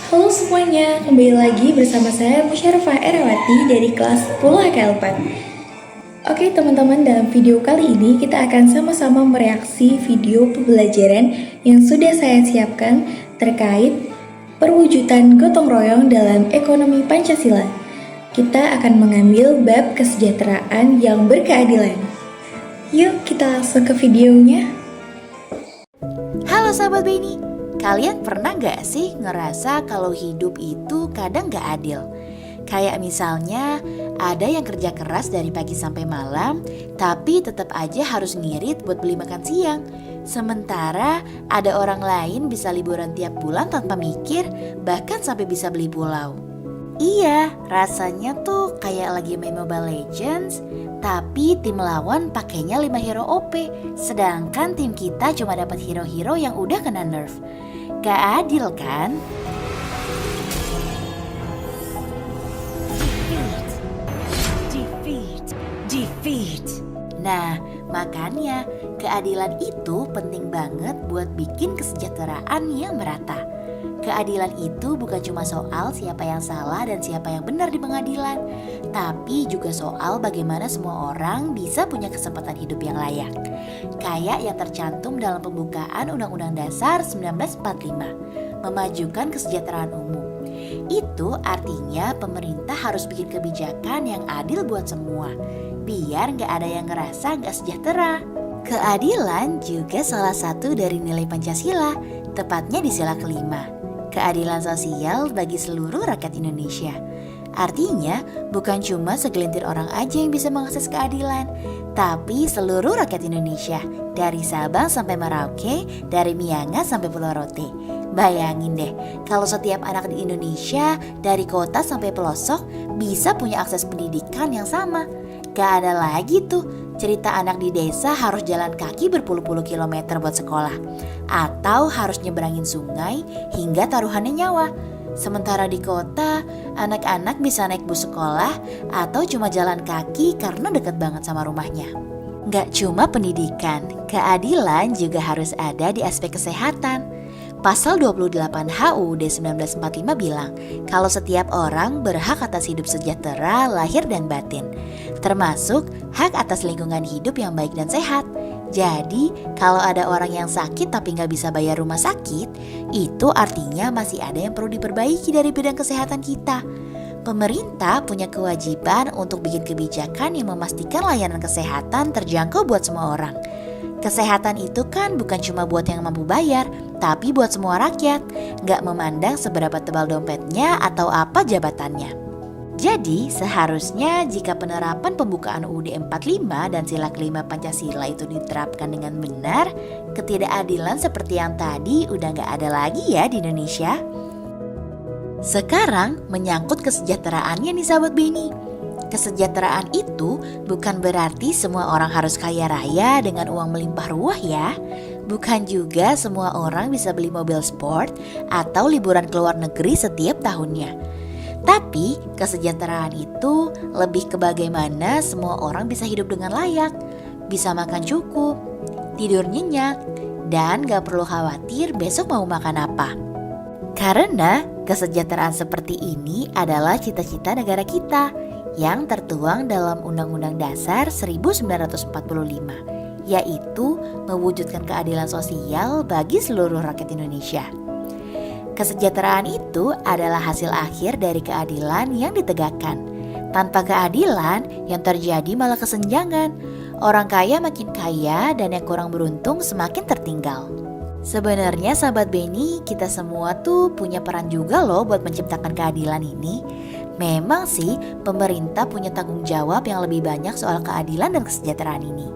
Halo semuanya, kembali lagi bersama saya Musyarifah Erawati dari kelas 10 HKL4. Oke teman-teman, dalam video kali ini kita akan sama-sama mereaksi video pembelajaran yang sudah saya siapkan terkait perwujudan gotong royong dalam ekonomi Pancasila. Kita akan mengambil bab kesejahteraan yang berkeadilan. Yuk kita langsung ke videonya. Halo sahabat Beni, kalian pernah gak sih ngerasa kalau hidup itu kadang gak adil? Kayak misalnya ada yang kerja keras dari pagi sampai malam, tapi tetap aja harus ngirit buat beli makan siang. Sementara ada orang lain bisa liburan tiap bulan tanpa mikir, bahkan sampai bisa beli pulau. Iya, rasanya tuh kayak lagi main Mobile Legends, tapi tim lawan pakainya 5 hero OP, sedangkan tim kita cuma dapat hero-hero yang udah kena nerf. Gak adil kan? Defeat. Nah, makanya keadilan itu penting banget buat bikin kesejahteraan yang merata. Keadilan itu bukan cuma soal siapa yang salah dan siapa yang benar di pengadilan, tapi juga soal bagaimana semua orang bisa punya kesempatan hidup yang layak. Kayak yang tercantum dalam pembukaan Undang-Undang Dasar 1945, memajukan kesejahteraan umum. Itu artinya pemerintah harus bikin kebijakan yang adil buat semua, biar gak ada yang ngerasa gak sejahtera. Keadilan juga salah satu dari nilai Pancasila, tepatnya di sila kelima. Keadilan sosial bagi seluruh rakyat Indonesia. Artinya bukan cuma segelintir orang aja yang bisa mengakses keadilan, tapi seluruh rakyat Indonesia, dari Sabang sampai Merauke, dari Miangas sampai Pulau Rote. Bayangin deh, kalau setiap anak di Indonesia dari kota sampai pelosok bisa punya akses pendidikan yang sama. Gak ada lagi tuh cerita anak di desa harus jalan kaki berpuluh-puluh kilometer buat sekolah, atau harus nyeberangin sungai hingga taruhannya nyawa. Sementara di kota, anak-anak bisa naik bus sekolah atau cuma jalan kaki karena dekat banget sama rumahnya. Gak cuma pendidikan, keadilan juga harus ada di aspek kesehatan. Pasal 28 HUUD 1945 bilang kalau setiap orang berhak atas hidup sejahtera lahir dan batin, termasuk hak atas lingkungan hidup yang baik dan sehat. Jadi kalau ada orang yang sakit tapi nggak bisa bayar rumah sakit, itu artinya masih ada yang perlu diperbaiki dari bidang kesehatan kita. Pemerintah punya kewajiban untuk bikin kebijakan yang memastikan layanan kesehatan terjangkau buat semua orang. Kesehatan itu kan bukan cuma buat yang mampu bayar, tapi buat semua rakyat, gak memandang seberapa tebal dompetnya atau apa jabatannya. Jadi seharusnya jika penerapan pembukaan UUD 45 dan sila kelima Pancasila itu diterapkan dengan benar, ketidakadilan seperti yang tadi udah gak ada lagi ya di Indonesia. Sekarang menyangkut kesejahteraannya nih sahabat Beni. Kesejahteraan itu bukan berarti semua orang harus kaya raya dengan uang melimpah ruah ya. Bukan juga semua orang bisa beli mobil sport atau liburan ke luar negeri setiap tahunnya. Tapi kesejahteraan itu lebih ke bagaimana semua orang bisa hidup dengan layak, bisa makan cukup, tidur nyenyak, dan gak perlu khawatir besok mau makan apa. Karena kesejahteraan seperti ini adalah cita-cita negara kita yang tertuang dalam Undang-Undang Dasar 1945, yaitu mewujudkan keadilan sosial bagi seluruh rakyat Indonesia. Kesejahteraan itu adalah hasil akhir dari keadilan yang ditegakkan. Tanpa keadilan, yang terjadi malah kesenjangan. Orang kaya makin kaya dan yang kurang beruntung semakin tertinggal. Sebenarnya sahabat Beni, kita semua tuh punya peran juga loh buat menciptakan keadilan ini. Memang sih pemerintah punya tanggung jawab yang lebih banyak soal keadilan dan kesejahteraan ini.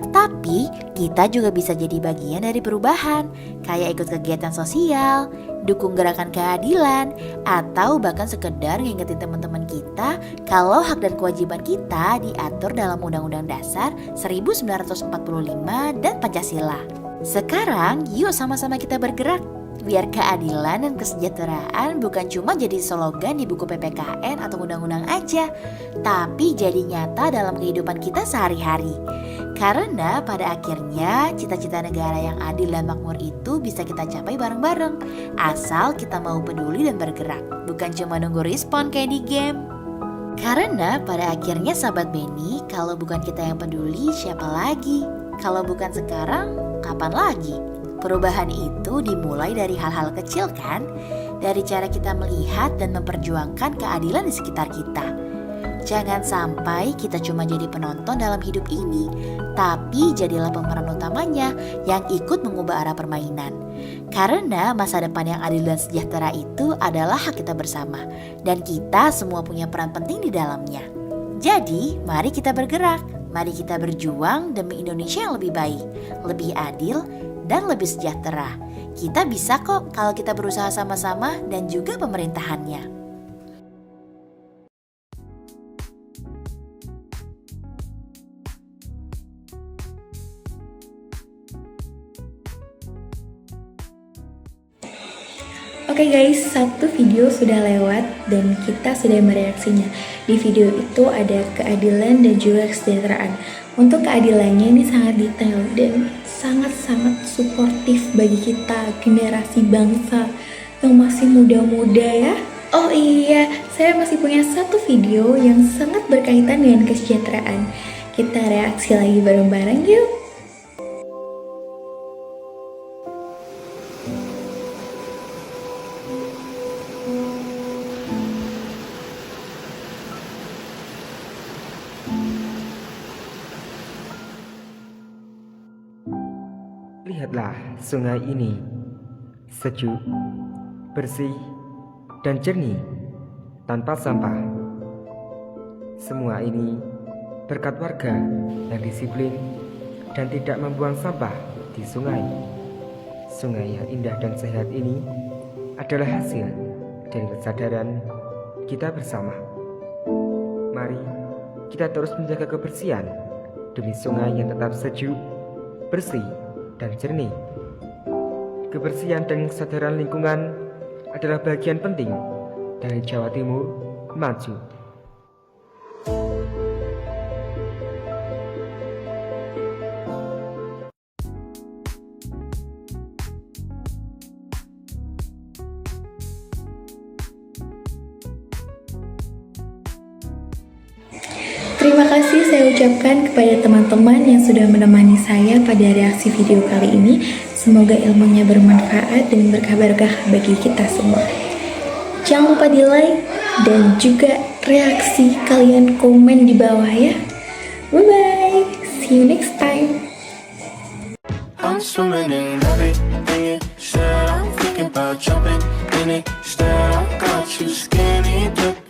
Tapi kita juga bisa jadi bagian dari perubahan, kayak ikut kegiatan sosial, dukung gerakan keadilan, atau bahkan sekedar ngingetin teman-teman kita kalau hak dan kewajiban kita diatur dalam Undang-Undang Dasar 1945 dan Pancasila. Sekarang yuk sama-sama kita bergerak. Biar keadilan dan kesejahteraan bukan cuma jadi slogan di buku PPKN atau undang-undang aja, tapi jadi nyata dalam kehidupan kita sehari-hari. Karena pada akhirnya cita-cita negara yang adil dan makmur itu bisa kita capai bareng-bareng. Asal kita mau peduli dan bergerak, bukan cuma nunggu respon kayak di game. Karena pada akhirnya sahabat Benny, kalau bukan kita yang peduli, siapa lagi? Kalau bukan sekarang, kapan lagi? Perubahan itu dimulai dari hal-hal kecil kan? Dari cara kita melihat dan memperjuangkan keadilan di sekitar kita. Jangan sampai kita cuma jadi penonton dalam hidup ini, tapi jadilah pemeran utamanya yang ikut mengubah arah permainan. Karena masa depan yang adil dan sejahtera itu adalah hak kita bersama, dan kita semua punya peran penting di dalamnya. Jadi, mari kita bergerak, mari kita berjuang demi Indonesia yang lebih baik, lebih adil, dan lebih sejahtera. Kita bisa kok kalau kita berusaha sama-sama dan juga pemerintahannya. Oke guys, satu video sudah lewat dan kita sudah mereaksinya. Di video itu ada keadilan dan juga kesejahteraan. Untuk keadilannya ini sangat detail dan sangat-sangat suportif bagi kita, generasi bangsa yang masih muda-muda ya. Oh iya, saya masih punya satu video yang sangat berkaitan dengan kesejahteraan. Kita reaksi lagi bareng-bareng yuk. Lihatlah sungai ini, sejuk, bersih, dan jernih, tanpa sampah. Semua ini berkat warga yang disiplin dan tidak membuang sampah di sungai. Sungai yang indah dan sehat ini adalah hasil dari kesadaran kita bersama. Mari kita terus menjaga kebersihan demi sungai yang tetap sejuk, bersih, dan jernih. Kebersihan dan kesadaran lingkungan adalah bagian penting dari Jawa Timur maju. Terima kasih saya ucapkan kepada teman-teman yang sudah menemani saya pada reaksi video kali ini. Semoga ilmunya bermanfaat dan berkah bagi kita semua. Jangan lupa di like dan juga reaksi kalian komen di bawah ya. Bye bye, see you next time. I'm swimming in everything you said. I'm thinking about jumping in it. Instead, I got you skinny dipping.